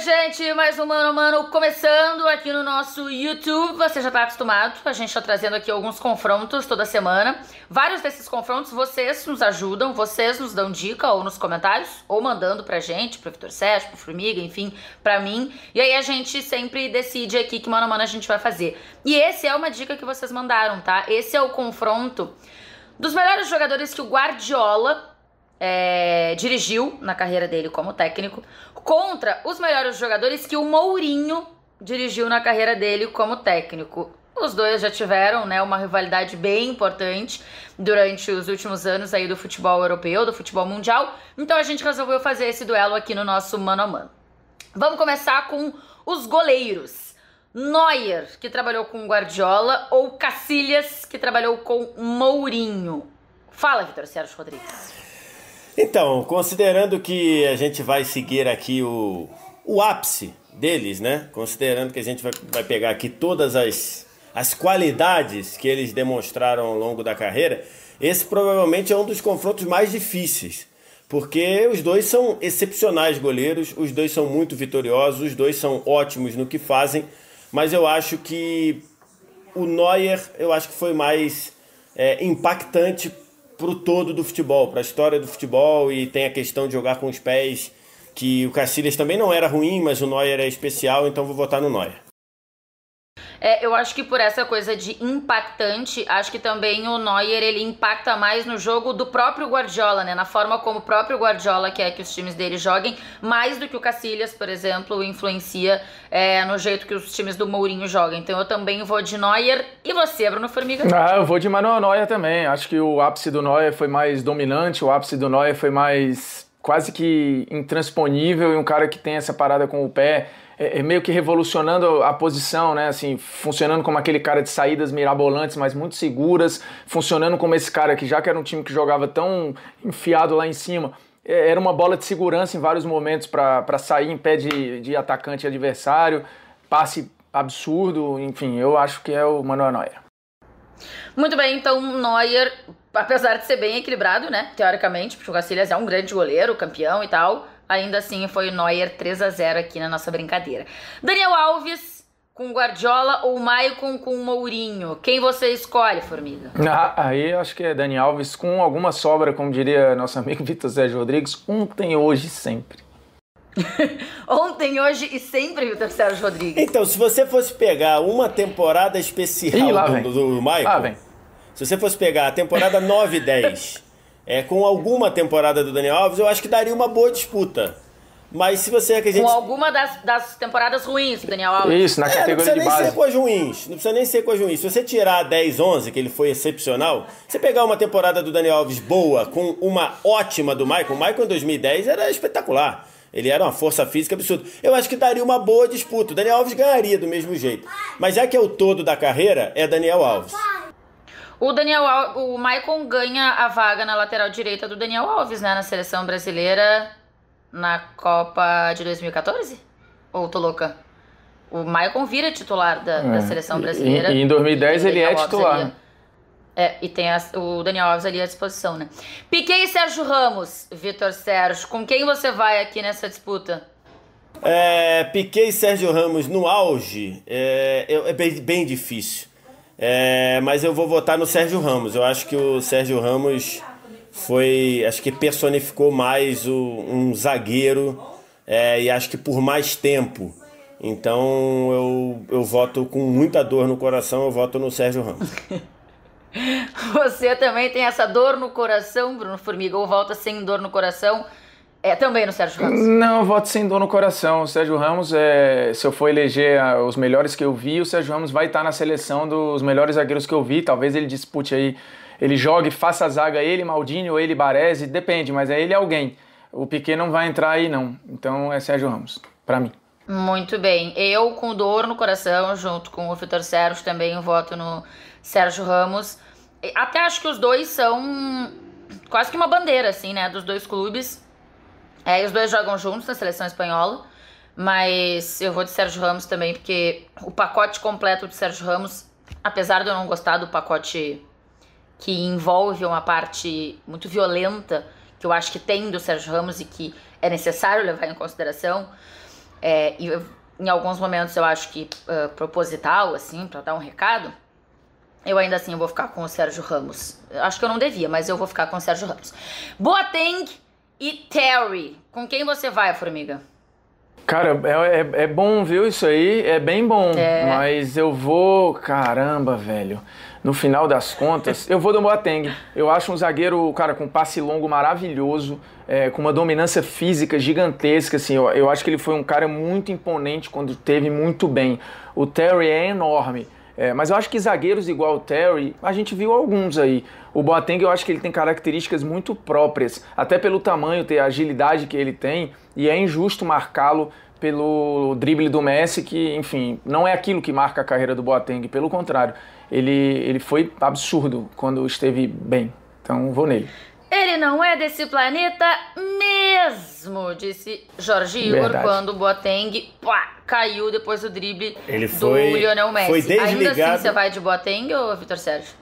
gente, mais um Mano a Mano começando aqui no nosso YouTube. Você já tá acostumado, a gente tá trazendo aqui alguns confrontos toda semana. Vários desses confrontos vocês nos ajudam, vocês nos dão dica ou nos comentários, ou mandando pra gente, pro Vitor Sérgio, pro Formiga, enfim, pra mim. E aí a gente sempre decide aqui que Mano a Mano a gente vai fazer. E esse é uma dica que vocês mandaram, tá? Esse é o confronto dos melhores jogadores que o Guardiola dirigiu na carreira dele como técnico contra os melhores jogadores que o Mourinho dirigiu na carreira dele como técnico. Os dois já tiveram, né, uma rivalidade bem importante durante os últimos anos aí do futebol europeu, do futebol mundial. Então a gente resolveu fazer esse duelo aqui no nosso Mano a Mano. Vamos começar com os goleiros. Neuer, que trabalhou com Guardiola, ou Casillas, que trabalhou com Mourinho. Fala, Vitor Sérgio Rodrigues. Então, considerando que a gente vai seguir aqui o ápice deles, né? Considerando que a gente vai pegar aqui todas as qualidades que eles demonstraram ao longo da carreira, esse provavelmente é um dos confrontos mais difíceis. Porque os dois são excepcionais goleiros, os dois são muito vitoriosos, os dois são ótimos no que fazem, mas eu acho que o Neuer, eu acho que foi mais impactante pro todo do futebol, para a história do futebol, e tem a questão de jogar com os pés, que o Casillas também não era ruim, mas o Neuer é especial, então vou votar no Neuer. Eu acho que por essa coisa de impactante, acho que também o Neuer, ele impacta mais no jogo do próprio Guardiola, né? Na forma como o próprio Guardiola quer que os times dele joguem, mais do que o Casillas, por exemplo, influencia no jeito que os times do Mourinho jogam. Então eu também vou de Neuer. E você, Bruno Formiga? Eu vou de Manuel Neuer também. Acho que o ápice do Neuer foi mais dominante, o ápice do Neuer foi mais quase que intransponível, e um cara que tem essa parada com o pé, meio que revolucionando a posição, né? Assim, funcionando como aquele cara de saídas mirabolantes, mas muito seguras, funcionando como esse cara que, já que era um time que jogava tão enfiado lá em cima, era uma bola de segurança em vários momentos para sair em pé de atacante adversário, passe absurdo, enfim, eu acho que é o Manuel Neuer. Muito bem, então Neuer, apesar de ser bem equilibrado, né, teoricamente, porque o Casillas é um grande goleiro, campeão e tal, ainda assim foi o Neuer 3-0 aqui na nossa brincadeira. Daniel Alves com Guardiola ou Maicon com Mourinho? Quem você escolhe, Formiga? Aí acho que é Daniel Alves com alguma sobra, como diria nosso amigo Vitor Sérgio Rodrigues, ontem, hoje, sempre. Ontem, hoje e sempre, Vitor Sérgio Rodrigues. Então, se você fosse pegar uma temporada especial do Maicon, se você fosse pegar a temporada 9 e 10, com alguma temporada do Daniel Alves, eu acho que daria uma boa disputa. Mas se você acredita... Com alguma das temporadas ruins do Daniel Alves? Isso, na categoria de base. Não precisa nem ser com as ruins. Se você tirar a 10, 11, que ele foi excepcional, você pegar uma temporada do Daniel Alves boa com uma ótima do Maicon, o Maicon em 2010 era espetacular. Ele era uma força física absurda. Eu acho que daria uma boa disputa. O Daniel Alves ganharia do mesmo jeito. Mas já que é o todo da carreira, é Daniel Alves. O Maicon ganha a vaga na lateral direita do Daniel Alves, né? Na seleção brasileira na Copa de 2014? Ou tô louca? O Maicon vira titular da seleção brasileira. E em 2010 ele é titular. E tem o Daniel Alves ali à disposição, né? Piquet e Sérgio Ramos, Vitor Sérgio, com quem você vai aqui nessa disputa? Piquet e Sérgio Ramos no auge é bem difícil. Mas eu vou votar no Sérgio Ramos. Eu acho que o Sérgio Ramos acho que personificou mais um zagueiro, e acho que por mais tempo. Então eu voto com muita dor no coração, eu voto no Sérgio Ramos. Você também tem essa dor no coração, Bruno Formiga, ou volta sem dor no coração? Também no Sérgio Ramos? Não, eu voto sem dor no coração. O Sérgio Ramos, se eu for eleger os melhores que eu vi, o Sérgio Ramos vai estar na seleção dos melhores zagueiros que eu vi. Talvez ele dispute aí, ele jogue, faça a zaga, ele, Maldini, ou ele, Baresi, depende, mas ele é alguém. O Piquet não vai entrar aí, não. Então é Sérgio Ramos, pra mim. Muito bem. Eu, com dor no coração, junto com o Vitor Sérgio, também voto no Sérgio Ramos. Até acho que os dois são quase que uma bandeira, assim, né, dos dois clubes. Os dois jogam juntos na seleção espanhola, mas eu vou de Sérgio Ramos também, porque o pacote completo de Sérgio Ramos, apesar de eu não gostar do pacote que envolve uma parte muito violenta, que eu acho que tem do Sérgio Ramos e que é necessário levar em consideração, E em alguns momentos eu acho que proposital, assim, pra dar um recado, eu ainda assim vou ficar com o Sérgio Ramos. Acho que eu não devia, mas eu vou ficar com o Sérgio Ramos. Boateng e Terry. Com quem você vai, Formiga? Cara, é bom, viu, isso aí, é bem bom, mas eu vou, caramba, velho, no final das contas, eu vou do Boateng. Eu acho um zagueiro, cara, com passe longo maravilhoso, com uma dominância física gigantesca, assim, eu acho que ele foi um cara muito imponente quando teve muito bem. O Terry é enorme. Mas eu acho que zagueiros igual o Terry, a gente viu alguns aí. O Boateng, eu acho que ele tem características muito próprias, até pelo tamanho, ter a agilidade que ele tem, e é injusto marcá-lo pelo drible do Messi, que, enfim, não é aquilo que marca a carreira do Boateng, pelo contrário, ele foi absurdo quando esteve bem, então vou nele. Ele não é desse planeta mesmo, disse Jorge Igor, quando o Boateng caiu depois do drible do Lionel Messi. Foi desligado. Ainda assim, você vai de Boateng ou Vitor Sérgio?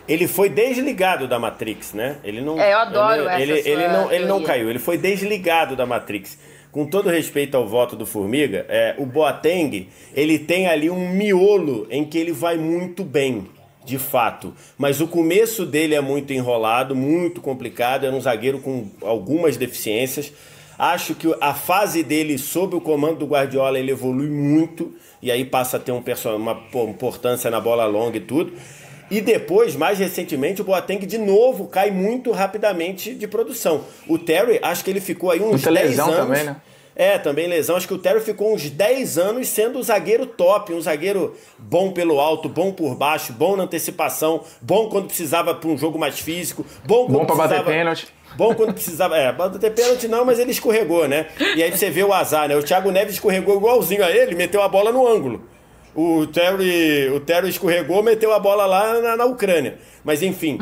Ele foi desligado da Matrix, né? Ele não. Eu adoro ele não caiu, ele foi desligado da Matrix. Com todo respeito ao voto do Formiga, o Boateng, ele tem ali um miolo em que ele vai muito bem, de fato. Mas o começo dele é muito enrolado, muito complicado, é um zagueiro com algumas deficiências. Acho que a fase dele sob o comando do Guardiola, ele evolui muito, e aí passa a ter uma importância na bola longa e tudo. E depois, mais recentemente, o Boateng de novo cai muito rapidamente de produção. O Terry, acho que ele ficou aí uns 10 anos. Também, né? Também lesão. Acho que o Terry ficou uns 10 anos sendo um zagueiro top, um zagueiro bom pelo alto, bom por baixo, bom na antecipação, bom quando precisava para um jogo mais físico, bom pra bater pênalti. Bom quando precisava. Bater pênalti não, mas ele escorregou, né? E aí você vê o azar, né? O Thiago Neves escorregou igualzinho a ele, meteu a bola no ângulo. O Terry escorregou, meteu a bola lá na Ucrânia. Mas enfim,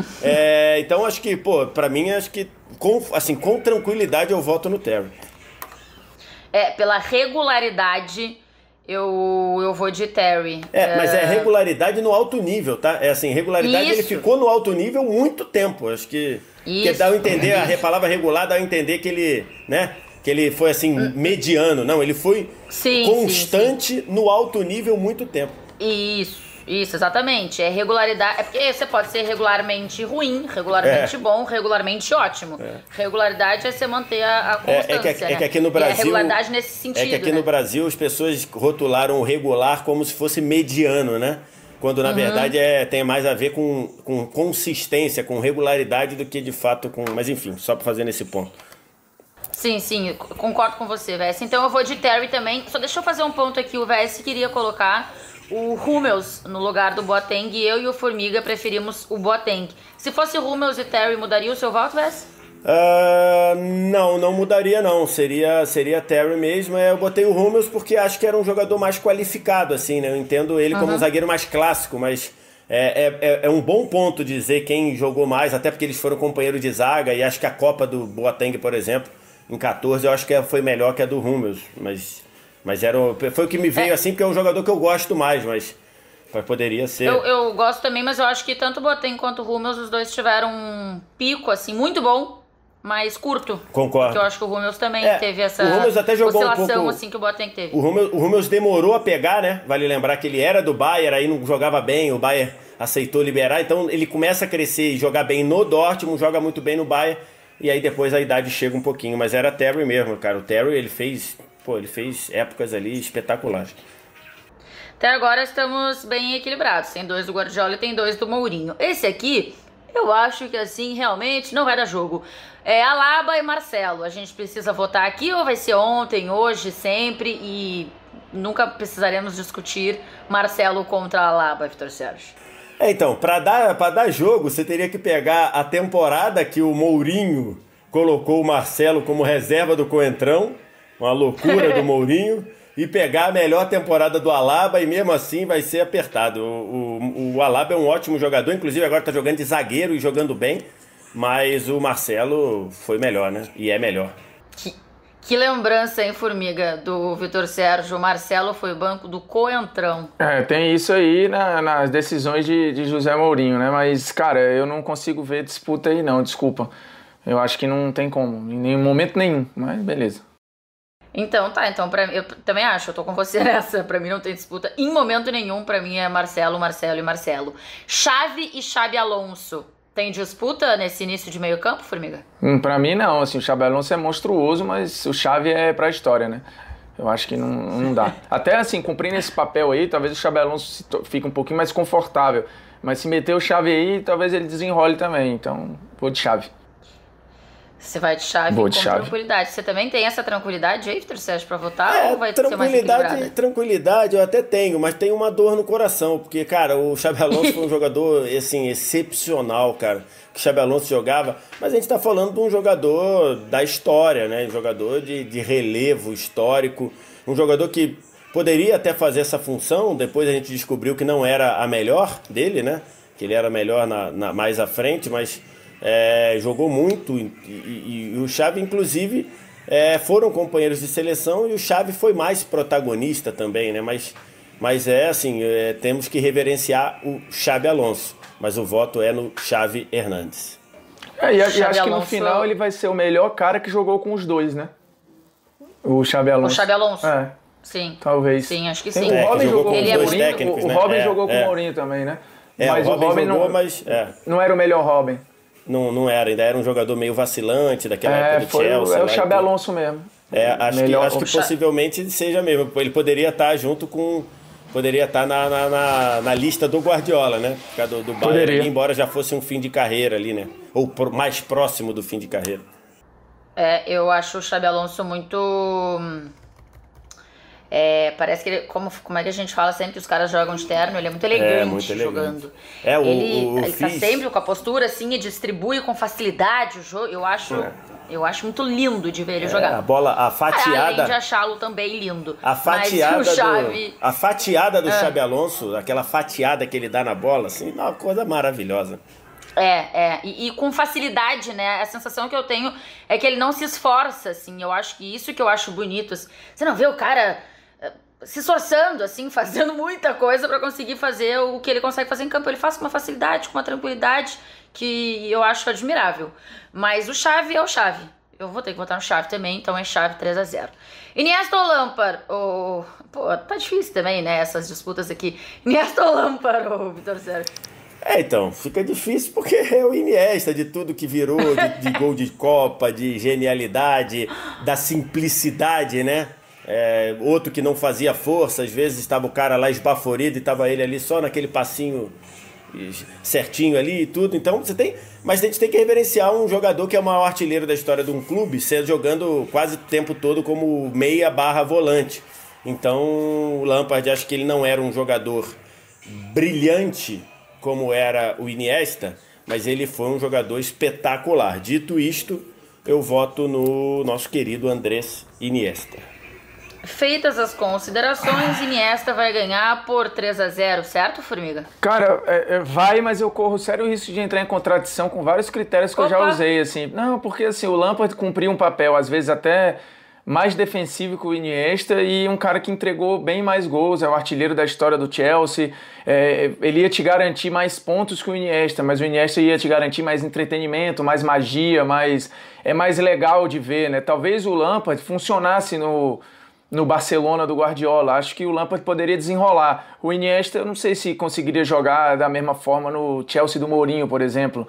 então acho que, pra mim, acho que com tranquilidade eu voto no Terry. Pela regularidade, eu vou de Terry. Mas é regularidade no alto nível, tá? Regularidade. Isso. Ele ficou no alto nível muito tempo. Acho que dá a entender, a palavra regular dá a entender que ele, né? Que ele foi assim, mediano. Não, ele foi constante no alto nível muito tempo. Isso, exatamente. É regularidade. É porque você pode ser regularmente ruim, regularmente bom, regularmente ótimo. Regularidade é você manter a constância. É que aqui no Brasil. E a regularidade nesse sentido. É que aqui no Brasil as pessoas rotularam o regular como se fosse mediano, né? Quando na verdade tem mais a ver com consistência, com regularidade do que de fato com. Mas enfim, só para fazer nesse ponto. Sim, concordo com você, Vess. Então eu vou de Terry também. Só deixa eu fazer um ponto aqui. O Vess queria colocar o Hummels no lugar do Boateng e eu e o Formiga preferimos o Boateng. Se fosse Hummels e Terry, mudaria o seu voto, Vess? Não mudaria não. Seria Terry mesmo. Eu botei o Hummels porque acho que era um jogador mais qualificado, assim, né? Eu entendo ele como um zagueiro mais clássico, mas é um bom ponto dizer quem jogou mais, até porque eles foram companheiro de zaga, e acho que a Copa do Boateng, por exemplo, em 14, eu acho que foi melhor que a do Hummels, mas foi o que me veio assim, porque é um jogador que eu gosto mais, mas poderia ser. Eu gosto também, mas eu acho que tanto o Boateng quanto o Hummels, os dois tiveram um pico, assim, muito bom, mas curto. Concordo. Porque eu acho que o Hummels também teve essa o Hummels até jogou oscilação, um pouco, assim, que o Boateng teve. O Hummels demorou a pegar, né? Vale lembrar que ele era do Bayern, aí não jogava bem, o Bayern aceitou liberar, então ele começa a crescer e jogar bem no Dortmund, joga muito bem no Bayern, e aí depois a idade chega um pouquinho, mas era Terry mesmo, cara. O Terry, ele fez épocas ali espetaculares. Até agora estamos bem equilibrados, tem 2 do Guardiola e tem 2 do Mourinho. Esse aqui, eu acho que assim, realmente não vai dar jogo. Alaba e Marcelo, a gente precisa votar aqui ou vai ser ontem, hoje, sempre, e nunca precisaremos discutir Marcelo contra Alaba, Vitor Sérgio? Então, para dar jogo, você teria que pegar a temporada que o Mourinho colocou o Marcelo como reserva do Coentrão, uma loucura do Mourinho, e pegar a melhor temporada do Alaba, e mesmo assim vai ser apertado. O Alaba é um ótimo jogador, inclusive agora está jogando de zagueiro e jogando bem, mas o Marcelo foi melhor, né? E é melhor. Que lembrança, hein, Formiga, do Vitor Sérgio. O Marcelo foi banco do Coentrão. Tem isso aí nas decisões de José Mourinho, né? Mas, cara, eu não consigo ver disputa aí não, desculpa. Eu acho que não tem como, em nenhum momento nenhum, mas beleza. Então tá, então eu também acho, eu tô com você nessa, pra mim não tem disputa em momento nenhum, pra mim é Marcelo, Marcelo e Marcelo. Xavi e Xabi Alonso, tem disputa nesse início de meio campo, Formiga? Pra mim não, assim, o Xabi Alonso é monstruoso, mas o Xavi é pra história, né? Eu acho que não dá. Até assim, cumprindo esse papel aí, talvez o Xabi Alonso fique um pouquinho mais confortável, mas se meter o Xavi aí, talvez ele desenrole também, então vou de Xavi. Você vai de Xavi com tranquilidade. Você também tem essa tranquilidade aí, Vitor Sérgio, pra votar? Ou vai ser mais equilibrada? Tranquilidade eu até tenho, mas tenho uma dor no coração. Porque, cara, o Xabi Alonso foi um jogador, assim, excepcional, cara. Que o Xabi Alonso jogava. Mas a gente tá falando de um jogador da história, né? Um jogador de relevo histórico. Um jogador que poderia até fazer essa função. Depois a gente descobriu que não era a melhor dele, né? Que ele era melhor mais à frente, mas... jogou muito e o Xavi inclusive foram companheiros de seleção e o Xavi foi mais protagonista também, né? Mas assim, temos que reverenciar o Xabi Alonso, mas o voto é no Xavi Hernandes. E acho que no final ele vai ser o melhor cara que jogou com os dois, né? O Xabi Alonso. O Xabi Alonso. Sim. Talvez. Sim, acho que sim. O Robin jogou com os dois técnicos, né? O Robin jogou com o Mourinho também, né? Mas o Robin jogou, não era o melhor Robin. Não era, ainda era um jogador meio vacilante daquela época do Chelsea. É o Xabi Alonso mesmo. Acho que possivelmente seja mesmo. Ele poderia estar junto com... Poderia estar na lista do Guardiola, né? Do Bayern, embora já fosse um fim de carreira ali, né? Ou mais próximo do fim de carreira. Eu acho o Xabi Alonso muito... parece que ele, como é que a gente fala sempre que os caras jogam de terno, ele é muito elegante jogando. Ele tá sempre com a postura assim e distribui com facilidade o jogo. Eu acho muito lindo de ver ele jogar. A fatiada. Além de achá-lo também lindo. A fatiada do Xabi Alonso, aquela fatiada que ele dá na bola, assim, uma coisa maravilhosa. E com facilidade, né? A sensação que eu tenho é que ele não se esforça, assim. Eu acho que isso que eu acho bonito. Assim. Você não vê o cara se esforçando, assim, fazendo muita coisa pra conseguir fazer o que ele consegue fazer em campo. Ele faz com uma facilidade, com uma tranquilidade que eu acho admirável. Mas o Xavi é o Xavi. Eu vou ter que votar no Xavi também, então é Xavi 3-0. Iniesta ou Lampard? Pô, tá difícil também, né, essas disputas aqui. Iniesta ou Lampard, Vitor Sérgio? Então, fica difícil porque é o Iniesta de tudo que virou, de gol de Copa, de genialidade, da simplicidade, né? Outro que não fazia força, às vezes estava o cara lá esbaforido e estava ele ali só naquele passinho certinho ali e tudo. Então mas a gente tem que reverenciar um jogador que é o maior artilheiro da história de um clube, jogando quase o tempo todo como meia/volante. Então o Lampard, acho que ele não era um jogador brilhante como era o Iniesta, mas ele foi um jogador espetacular. Dito isto, eu voto no nosso querido Andrés Iniesta. Feitas as considerações, Iniesta vai ganhar por 3-0, certo, Formiga? Cara, vai, mas eu corro sério risco de entrar em contradição com vários critérios que eu já usei, assim. Não, porque assim, o Lampard cumpriu um papel, às vezes até mais defensivo que o Iniesta e um cara que entregou bem mais gols, é o artilheiro da história do Chelsea. Ele ia te garantir mais pontos que o Iniesta, mas o Iniesta ia te garantir mais entretenimento, mais magia, é mais legal de ver, né? Talvez o Lampard funcionasse no Barcelona do Guardiola. Acho que o Lampard poderia desenrolar. O Iniesta, eu não sei se conseguiria jogar da mesma forma no Chelsea do Mourinho, por exemplo.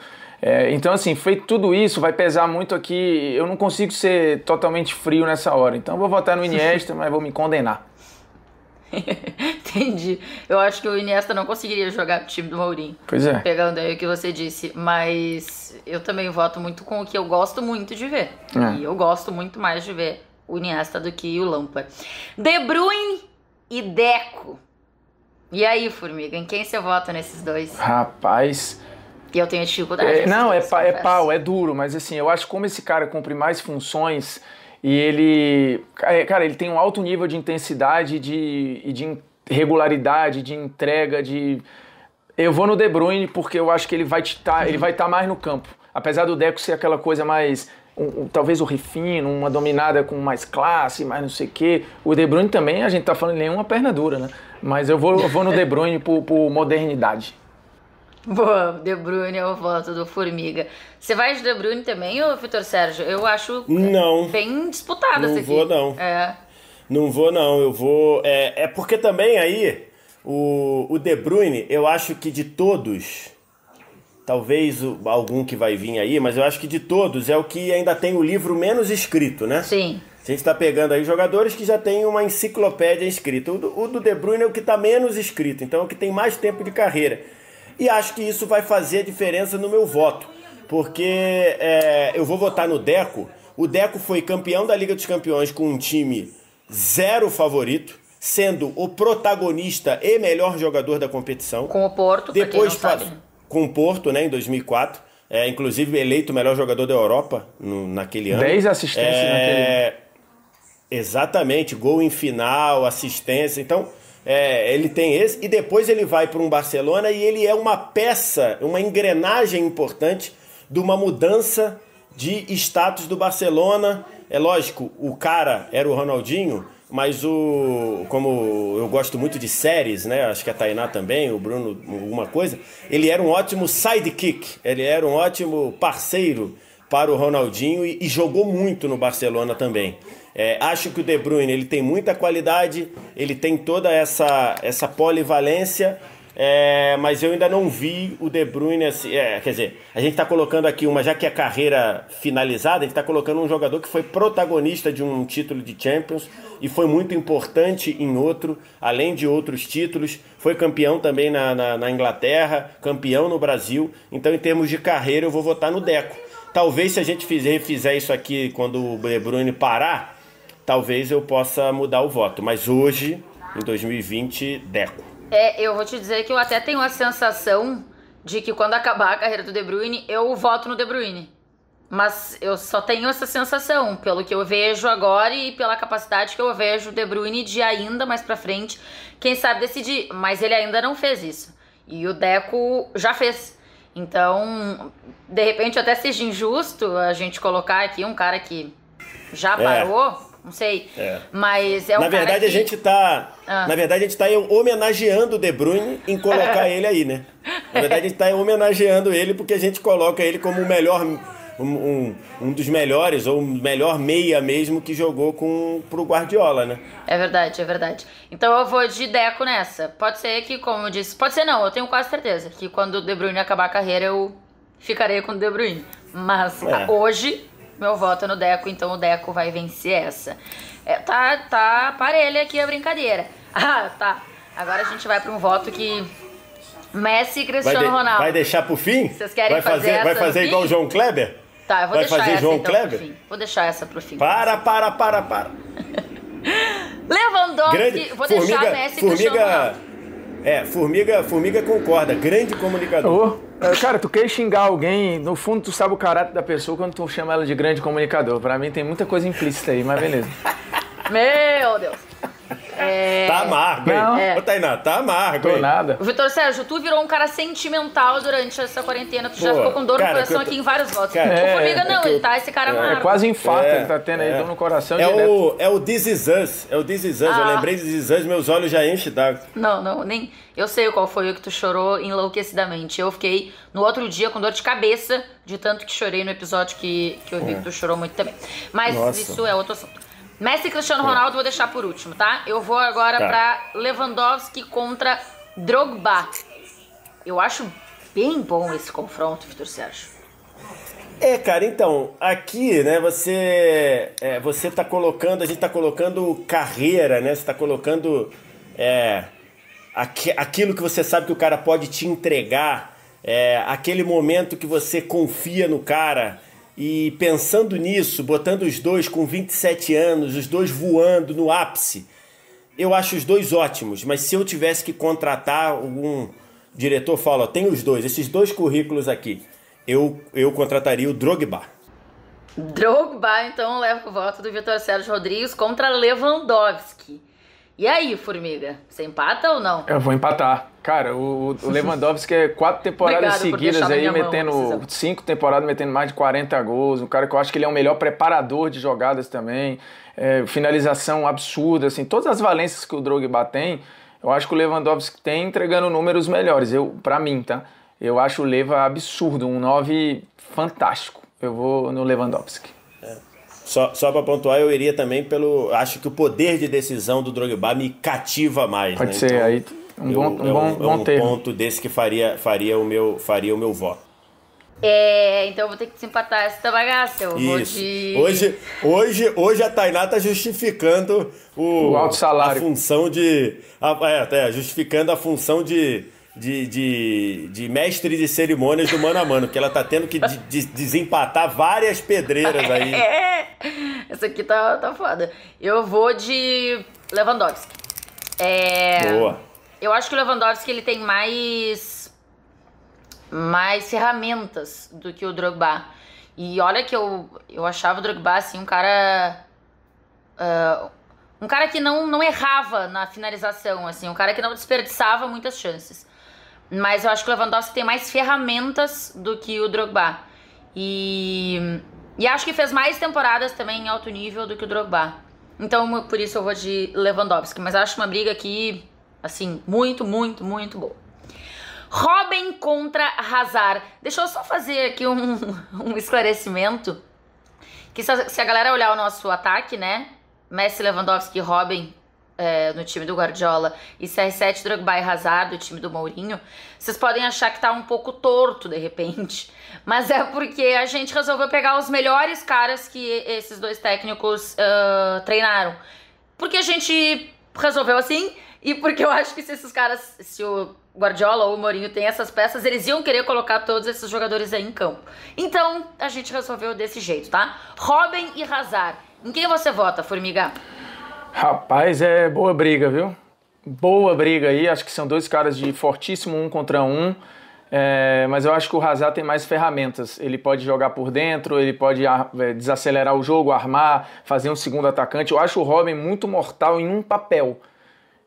Então, assim, feito tudo isso, vai pesar muito aqui. Eu não consigo ser totalmente frio nessa hora. Então, eu vou votar no Iniesta, mas vou me condenar. Entendi. Eu acho que o Iniesta não conseguiria jogar no time do Mourinho. Pois é. Pegando aí o que você disse. Mas eu também voto muito com o que eu gosto muito de ver. E eu gosto muito mais de ver o Iniesta do que o Lampard. De Bruyne e Deco. E aí, Formiga, em quem você vota nesses dois? Rapaz... E eu tenho dificuldade. É duro, mas assim, eu acho que como esse cara cumpre mais funções e ele... Cara, ele tem um alto nível de intensidade e de regularidade, de entrega, Eu vou no De Bruyne porque eu acho que ele vai estar mais no campo. Apesar do Deco ser aquela coisa mais... talvez o refino, uma dominada com mais classe, mais não sei o quê. O De Bruyne também, a gente tá falando nenhuma perna dura, né? Mas eu vou no De Bruyne por modernidade. Boa, De Bruyne é o voto do Formiga. Você vai de De Bruyne também, ô Vitor Sérgio? Eu acho Não, bem disputado não esse aqui. vou não. Não vou não, eu vou... É porque também aí, o De Bruyne, eu acho que de todos, talvez algum que vai vir aí, mas eu acho que de todos é o que ainda tem o livro menos escrito, né? Sim. A gente está pegando aí jogadores que já tem uma enciclopédia escrita. O do De Bruyne é o que está menos escrito, então é o que tem mais tempo de carreira. E acho que isso vai fazer a diferença no meu voto, porque eu vou votar no Deco. O Deco foi campeão da Liga dos Campeões com um time zero favorito, sendo o protagonista e melhor jogador da competição. Com o Porto, depois pra quem não sabe. Com o Porto, né, em 2004. Inclusive eleito o melhor jogador da Europa naquele ano. 10 assistências naquele ano. Exatamente, gol em final, assistência. Então, ele tem esse. E depois ele vai para um Barcelona e ele é uma peça, uma engrenagem importante de uma mudança de status do Barcelona. É lógico, o cara era o Ronaldinho, mas como eu gosto muito de séries, né? Acho que a Tainá também, o Bruno, alguma coisa. Ele era um ótimo sidekick, ele era um ótimo parceiro para o Ronaldinho e jogou muito no Barcelona também. Acho que o De Bruyne ele tem muita qualidade, ele tem toda essa polivalência, mas eu ainda não vi o De Bruyne assim. Quer dizer, a gente está colocando aqui já que é carreira finalizada, a gente está colocando um jogador que foi protagonista de um título de Champions e foi muito importante em outro, além de outros títulos, foi campeão também na Inglaterra, campeão no Brasil. Então, em termos de carreira, eu vou votar no Deco. Talvez se a gente fizer isso aqui quando o De Bruyne parar, talvez eu possa mudar o voto. Mas hoje, em 2020, Deco. Eu vou te dizer que eu até tenho a sensação de que quando acabar a carreira do De Bruyne, eu voto no De Bruyne. Mas eu só tenho essa sensação, pelo que eu vejo agora e pela capacidade que eu vejo o De Bruyne de ainda mais pra frente, quem sabe decidir. Mas ele ainda não fez isso. E o Deco já fez. Então, de repente até seja injusto a gente colocar aqui um cara que já parou, não sei, mas é um na verdade, cara que... Na verdade, a gente tá homenageando o De Bruyne em colocar ele aí, né? Na verdade, a gente tá homenageando ele porque a gente coloca ele como o melhor, um dos melhores, ou o melhor meia mesmo que jogou pro Guardiola, né? É verdade, é verdade. Então eu vou de Deco nessa. Pode ser que, como eu disse, pode ser não, eu tenho quase certeza que quando o De Bruyne acabar a carreira eu ficarei com o De Bruyne. Mas hoje meu voto é no Deco, então o Deco vai vencer essa. Tá parelha aqui a brincadeira. Tá. Agora a gente vai para um voto que Messi e Cristiano Ronaldo. Vai deixar pro fim? Vocês querem fazer essa vai fazer igual o João Kleber? Tá, eu vou deixar fazer essa João então Kleber? pro fim. Vou deixar essa pro fim. Para. Lewandowski, vou deixar Messi e Cristiano Ronaldo. Formiga concorda. Grande comunicador. Cara, tu quer xingar alguém, no fundo tu sabe o caráter da pessoa quando tu chama ela de grande comunicador. Pra mim tem muita coisa implícita aí, mas beleza. Meu Deus. Tá amargo, hein? Ô, Tainá, tá amargo, hein? Nada. Vitor Sérgio, tu virou um cara sentimental durante essa quarentena. Tu já ficou com dor no coração aqui em vários votos. O Formiga não, ele tá esse cara amargo. É quase infarto ele tá tendo aí, dor no coração direto. É o This Is Us. É o This Is Us. Eu lembrei de This Is Us, meus olhos já enchem d'água. Não, nem... Eu sei qual foi o que tu chorou enlouquecidamente. Eu fiquei no outro dia com dor de cabeça, de tanto que chorei no episódio que eu vi que tu chorou muito também. Mas isso é outro assunto. Messi e Cristiano Ronaldo vou deixar por último, tá? Eu vou agora pra Lewandowski contra Drogba. Eu acho bem bom esse confronto, Vitor Sérgio. Cara, então, aqui, né, você tá colocando, a gente tá colocando carreira, né? Você tá colocando aquilo que você sabe que o cara pode te entregar, aquele momento que você confia no cara. E pensando nisso, botando os dois com 27 anos, os dois voando no ápice, eu acho os dois ótimos. Mas se eu tivesse que contratar algum diretor, fala, tem os dois, esses dois currículos aqui, eu contrataria o Drogba. Drogba, então leva o voto do Vitor Sérgio Rodrigues contra Lewandowski. E aí, Formiga, você empata ou não? Eu vou empatar. Cara, o Lewandowski é 4 temporadas seguidas aí, metendo 5 temporadas, metendo mais de 40 gols. Um cara que eu acho que ele é o melhor preparador de jogadas também. Finalização absurda, assim. Todas as valências que o Drogba tem, eu acho que o Lewandowski tem entregando números melhores, pra mim, tá? Eu acho o Leva absurdo, um 9 fantástico. Eu vou no Lewandowski. Só para pontuar, eu iria também pelo... Acho que o poder de decisão do Drogba me cativa mais. Pode né? ser, então, aí um bom termo. Ponto desse que faria o meu voto. Então eu vou ter que desempatar essa bagaça. Eu vou de... Hoje a Tainá tá justificando o alto salário. A função de... justificando a função de mestre de cerimônias do mano a mano, que ela tá tendo que desempatar várias pedreiras aí. Essa aqui tá foda. Eu vou de Lewandowski. Boa. Eu acho que o Lewandowski ele tem mais ferramentas do que o Drogba. E olha que eu achava o Drogba assim um cara que não errava na finalização, assim, um cara que não desperdiçava muitas chances. Mas eu acho que o Lewandowski tem mais ferramentas do que o Drogba. E acho que fez mais temporadas também em alto nível do que o Drogba. Então, por isso eu vou de Lewandowski. Mas acho uma briga aqui, assim, muito, muito, muito boa. Robben contra Hazard. Deixa eu só fazer aqui um esclarecimento. Que se a galera olhar o nosso ataque, né? Messi, Lewandowski e Robben no time do Guardiola e CR7, Drogba e Hazard do time do Mourinho, vocês podem achar que tá um pouco torto de repente, mas é porque a gente resolveu pegar os melhores caras que esses dois técnicos treinaram, porque a gente resolveu assim e porque eu acho que se o Guardiola ou o Mourinho tem essas peças, eles iam querer colocar todos esses jogadores aí em campo. Então a gente resolveu desse jeito, tá? Robben e Hazard. Em quem você vota, Formiga? Rapaz, é boa briga, viu? Boa briga aí, acho que são dois caras de fortíssimo 1 contra 1, mas eu acho que o Hazard tem mais ferramentas. Ele pode jogar por dentro, ele pode desacelerar o jogo, armar, fazer um segundo atacante. Eu acho o Robben muito mortal em um papel,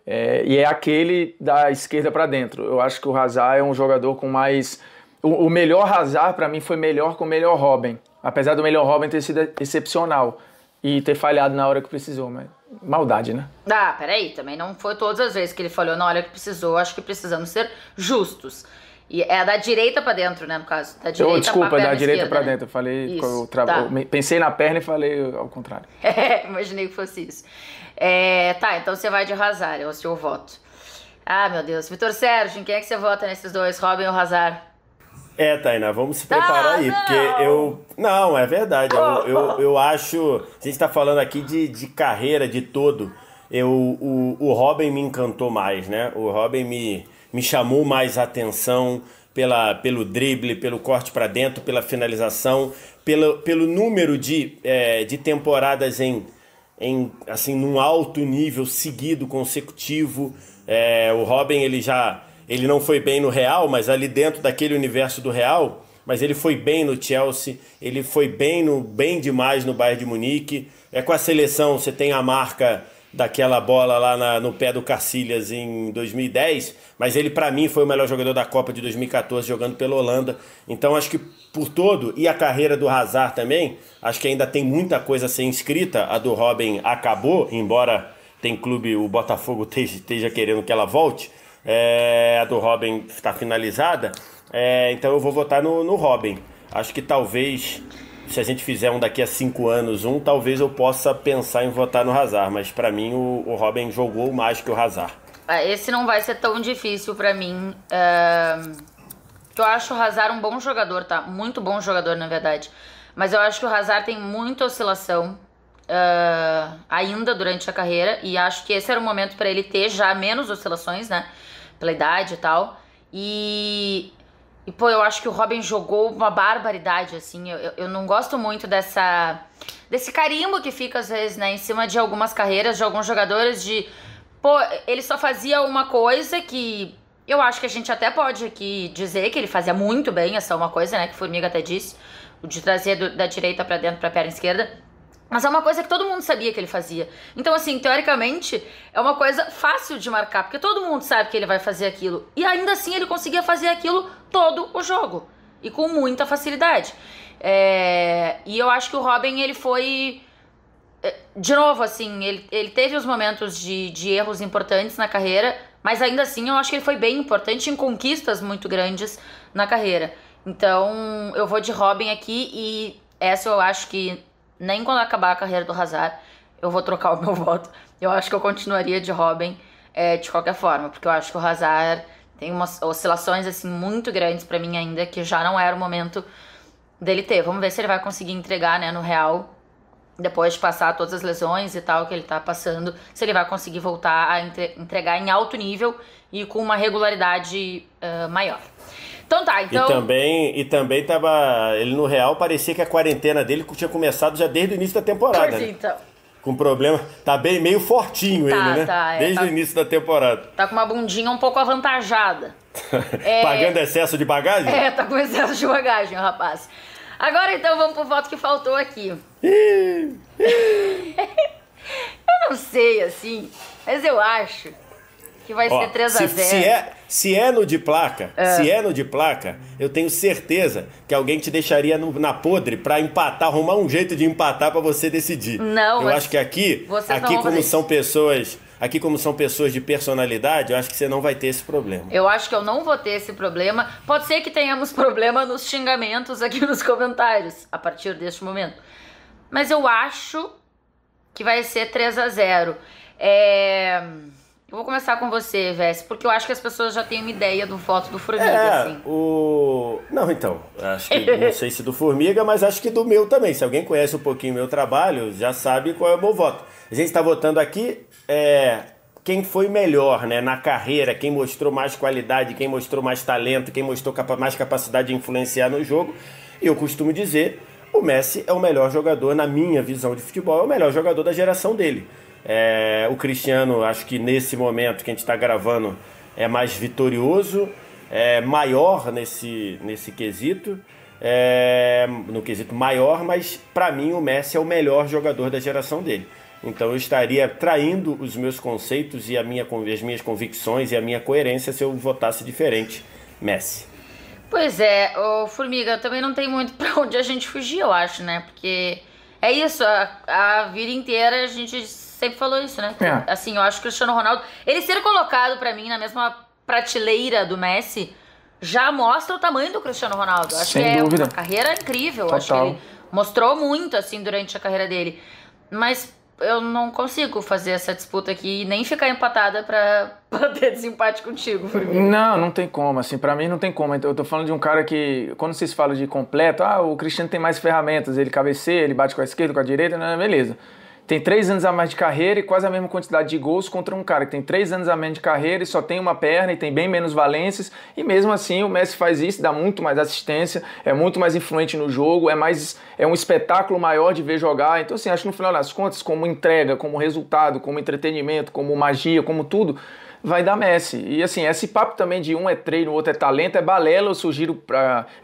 e é aquele da esquerda para dentro. Eu acho que o Hazard é um jogador com mais... O melhor Hazard para mim foi melhor que o melhor Robben, apesar do melhor Robben ter sido excepcional e ter falhado na hora que precisou, mas maldade, né? Peraí, também não foi todas as vezes que ele falhou na hora que precisou. Acho que precisamos ser justos. E é da direita pra dentro, né, no caso. Da direita desculpa, pra da direita esquerda, pra né? dentro. Eu falei, Tá. Pensei na perna e falei ao contrário. Imaginei que fosse isso. Então você vai de Hazard, é o seu voto. Meu Deus. Vitor Sérgio, em quem é que você vota nesses dois, Robben ou Hazard? Tainá, vamos se preparar aí, porque Não, é verdade, eu acho... A gente tá falando aqui de carreira, de todo. O Robben me encantou mais, né? O Robben me chamou mais a atenção pelo drible, pelo corte para dentro, pela finalização, pelo número de temporadas assim, num alto nível seguido, consecutivo. O Robben, ele não foi bem no Real, mas ali dentro daquele universo do Real, mas ele foi bem no Chelsea, ele foi bem demais no Bayern de Munique. Com a seleção, você tem a marca daquela bola lá no pé do Cacilhas em 2010, mas ele para mim foi o melhor jogador da Copa de 2014 jogando pela Holanda. Então acho que por todo, e a carreira do Hazard também, acho que ainda tem muita coisa a ser inscrita. A do Robben acabou, embora tem clube, o Botafogo esteja querendo que ela volte. A do Robben está finalizada, então eu vou votar no Robben. Acho que talvez, se a gente fizer daqui a 5 anos, talvez eu possa pensar em votar no Hazard, mas para mim o Robben jogou mais que o Hazard. Esse não vai ser tão difícil para mim, eu acho o Hazard um bom jogador, tá? Muito bom jogador, na verdade, mas eu acho que o Hazard tem muita oscilação ainda durante a carreira, e acho que esse era o momento para ele ter já menos oscilações, né? Pela idade e tal. E eu acho que o Robben jogou uma barbaridade, assim. Eu não gosto muito desse carimbo que fica, às vezes, né, em cima de algumas carreiras, de alguns jogadores, ele só fazia uma coisa que eu acho que a gente até pode aqui dizer que ele fazia muito bem, essa uma coisa, né, que o Formiga até disse, o de trazer da direita pra dentro pra perna esquerda. Mas é uma coisa que todo mundo sabia que ele fazia. Então, assim, teoricamente, é uma coisa fácil de marcar, porque todo mundo sabe que ele vai fazer aquilo. E ainda assim ele conseguia fazer aquilo todo o jogo. E com muita facilidade. E eu acho que o Robben, ele foi... De novo, assim, ele teve os momentos de erros importantes na carreira, Mas ainda assim, eu acho que ele foi bem importante em conquistas muito grandes na carreira. Então, eu vou de Robin aqui e essa eu acho que nem quando acabar a carreira do Hazard eu vou trocar o meu voto. Eu acho que eu continuaria de Robin de qualquer forma, porque eu acho que o Hazard tem umas oscilações assim muito grandes pra mim ainda, que já não era o momento dele ter. Vamos ver se ele vai conseguir entregar, né, no Real, depois de passar todas as lesões e tal que ele tá passando, se ele vai conseguir voltar a entregar em alto nível e com uma regularidade maior. Então tá, então... E também tava... Ele no Real parecia que a quarentena dele tinha começado já desde o início da temporada. Pois né? então. Com problema... Tá bem meio fortinho ele, né? Desde o início da temporada. Tá com uma bundinha um pouco avantajada. Pagando excesso de bagagem? Tá com excesso de bagagem, o rapaz. Agora então vamos pro voto que faltou aqui. Eu não sei, assim, mas eu acho... que vai ser 3-0. Se é no de placa, eu tenho certeza que alguém te deixaria na podre pra empatar, arrumar um jeito de empatar pra você decidir. Não, eu acho que aqui como são pessoas de personalidade, eu acho que você não vai ter esse problema. Eu acho que eu não vou ter esse problema. Pode ser que tenhamos problema nos xingamentos aqui nos comentários a partir deste momento. Mas eu acho que vai ser 3-0. Eu vou começar com você, Vess, porque eu acho que as pessoas já têm uma ideia do voto do Formiga, assim. Não, então, acho que, não sei se do Formiga, mas acho que do meu também. Se alguém conhece um pouquinho o meu trabalho, já sabe qual é o meu voto. A gente está votando aqui quem foi melhor, né, na carreira, quem mostrou mais qualidade, quem mostrou mais talento, quem mostrou mais capacidade de influenciar no jogo. Eu costumo dizer, o Messi é o melhor jogador, na minha visão de futebol, é o melhor jogador da geração dele. O Cristiano, acho que nesse momento que a gente está gravando, é mais vitorioso, maior nesse quesito, no quesito maior, mas para mim o Messi é o melhor jogador da geração dele. Então eu estaria traindo os meus conceitos e as minhas convicções e a minha coerência se eu votasse diferente, Messi. Pois ô Formiga, também não tem muito pra onde a gente fugir, eu acho, né? Porque é isso, a vida inteira a gente sempre falou isso, né? Assim, eu acho que o Cristiano Ronaldo, ele ser colocado pra mim na mesma prateleira do Messi, já mostra o tamanho do Cristiano Ronaldo. Acho Sem que dúvida. Uma carreira incrível. Total. Acho que ele mostrou muito, assim, durante a carreira dele. Mas eu não consigo fazer essa disputa aqui e nem ficar empatada pra ter desempate contigo. Não tem como, assim, pra mim não tem como. Eu tô falando de um cara que, quando vocês falam de completo, o Cristiano tem mais ferramentas, ele cabeceia, ele bate com a esquerda, com a direita, beleza. Tem 3 anos a mais de carreira e quase a mesma quantidade de gols contra um cara que tem 3 anos a menos de carreira e só tem uma perna e tem bem menos valências. E mesmo assim o Messi faz isso, dá muito mais assistência, é muito mais influente no jogo, é um espetáculo maior de ver jogar. Então assim, acho que no final das contas, como entrega, como resultado, como entretenimento, como magia, como tudo, vai dar Messi. E assim, esse papo também de um é treino, o outro é talento, é balela. Eu sugiro,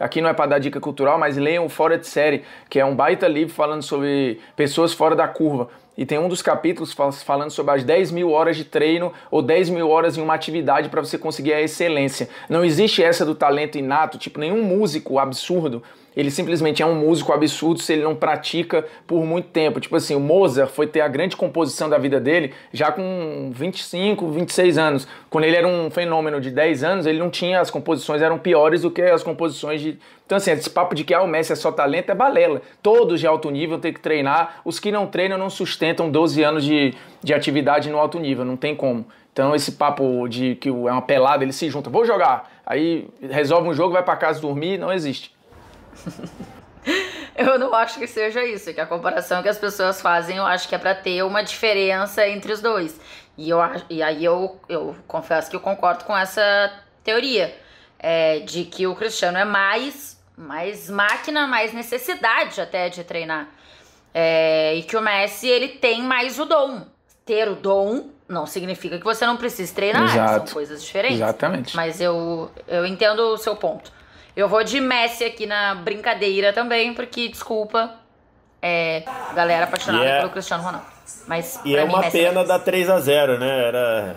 aqui não é para dar dica cultural, mas leiam o Fora de Série, que é um baita livro falando sobre pessoas fora da curva. E tem um dos capítulos falando sobre as 10 mil horas de treino ou 10 mil horas em uma atividade para você conseguir a excelência. Não existe essa do talento inato, tipo nenhum músico absurdo, ele simplesmente é um músico absurdo se ele não pratica por muito tempo. Tipo assim, o Mozart foi ter a grande composição da vida dele já com 25, 26 anos. Quando ele era um fenômeno de 10 anos, ele não tinha, as composições eram piores do que as composições de... Então assim, esse papo de que o Messi é só talento é balela. Todos de alto nível têm que treinar, os que não treinam não sustentam 12 anos de atividade no alto nível, não tem como. Então esse papo de que é uma pelada, ele se junta, vou jogar, aí resolve um jogo, vai pra casa dormir, não existe. Eu não acho que seja isso, que a comparação que as pessoas fazem, eu acho que é pra ter uma diferença entre os dois. E aí eu confesso que eu concordo com essa teoria, de que o Cristiano é mais máquina, mais necessidade até de treinar. E que o Messi, ele tem mais o dom. Ter o dom não significa que você não precise treinar, Exato. São coisas diferentes. Exatamente. Mas eu entendo o seu ponto. Eu vou de Messi aqui na brincadeira também, porque, desculpa, galera apaixonada pelo Cristiano Ronaldo. Mas, e é uma pena dar 3-0, né?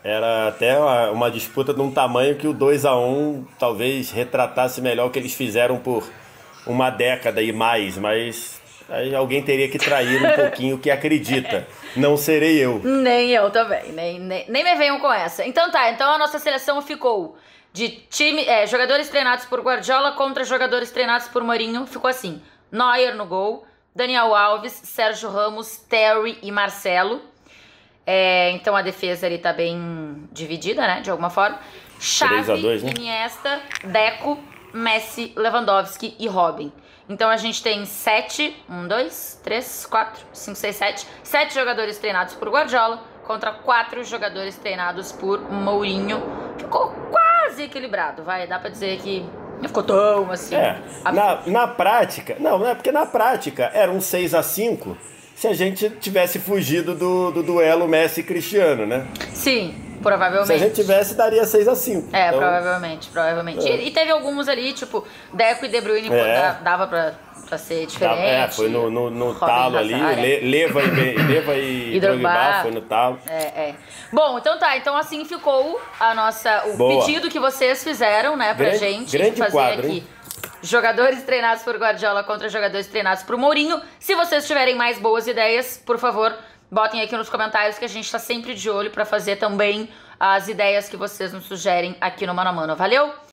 Era até uma disputa de um tamanho que o 2-1 talvez retratasse melhor o que eles fizeram por uma década e mais, mas Aí alguém teria que trair um pouquinho o que acredita. Não serei eu. Nem eu também, nem me venham com essa. Então tá, então a nossa seleção ficou de jogadores treinados por Guardiola contra jogadores treinados por Mourinho. Ficou assim, Neuer no gol, Daniel Alves, Sérgio Ramos, Terry e Marcelo. Então a defesa ali tá bem dividida, né, de alguma forma. Xavi, 3-2, né? Iniesta, Deco, Messi, Lewandowski e Robin. Então a gente tem 7 jogadores treinados por Guardiola contra 4 jogadores treinados por Mourinho. Ficou quase equilibrado, dá pra dizer que não ficou tão assim. Na prática, não é porque na prática era um 6-5 se a gente tivesse fugido do duelo Messi e Cristiano, né? Sim, provavelmente. Se a gente tivesse, daria 6-5. Então, provavelmente. E teve alguns ali, tipo, Deco e De Bruyne, dava pra ser diferente. Foi no talo ali, Leva e Drogba foi no talo. Bom, então tá, então assim ficou o pedido que vocês fizeram, né, pra gente grande fazer quadro, aqui. Hein? Jogadores treinados por Guardiola contra jogadores treinados por Mourinho. Se vocês tiverem mais boas ideias, por favor, botem aqui nos comentários que a gente tá sempre de olho pra fazer também as ideias que vocês nos sugerem aqui no Mano a Mano. Valeu?